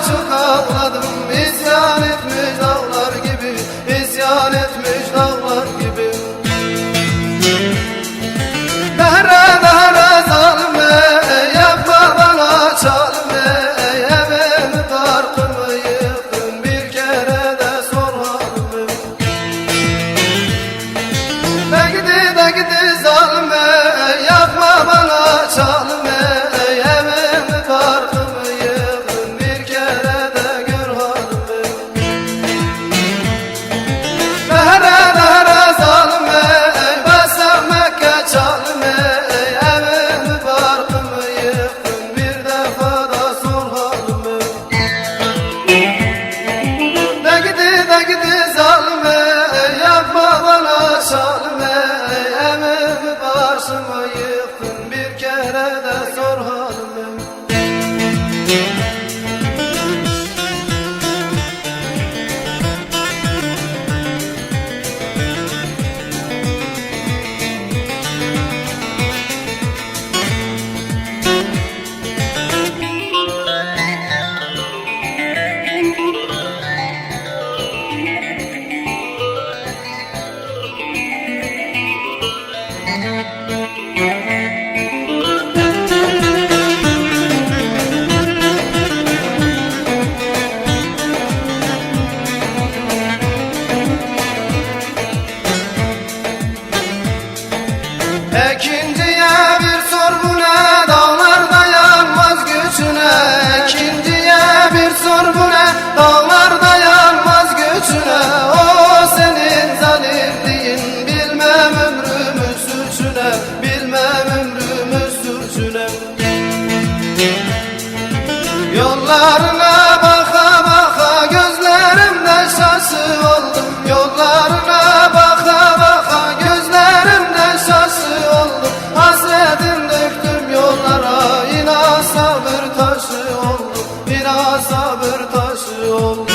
çok ağladım. İsyan etmiş dağlar gibi, isyan etmiş dağlar gibi. Dehre dehre zalime, yapma bana çalime. Evimi barkımı yıktın, bir kere de sor halime. De gidi zalime, yapma bana çalime. Evimi barkımı yıktın, bir kere de gör halime. Dehre dehre zalime, ben sevmek çalime. Evimi barkımı yıktın, bir defa da sor halime. De gidi zalime, yapma bana çalime. Evimi barkımı yıktın, bir kere de sor halime. İkinciye bir sor bu ne, dağlar dayanmaz gücüne. İkinciye bir sor bu ne, dağlar dayanmaz gücüne. O senin zalimliğin, bilmem ömrümün suçune, bilmem ömrümün suçune. Yollarına baka baka gözlerimden şaşı oldum. Yollarına baka baka gözlerimden şaşı oldum. Hasretim döktüm yollara, inan sabır taşı oldum. İnan sabır taşı oldum.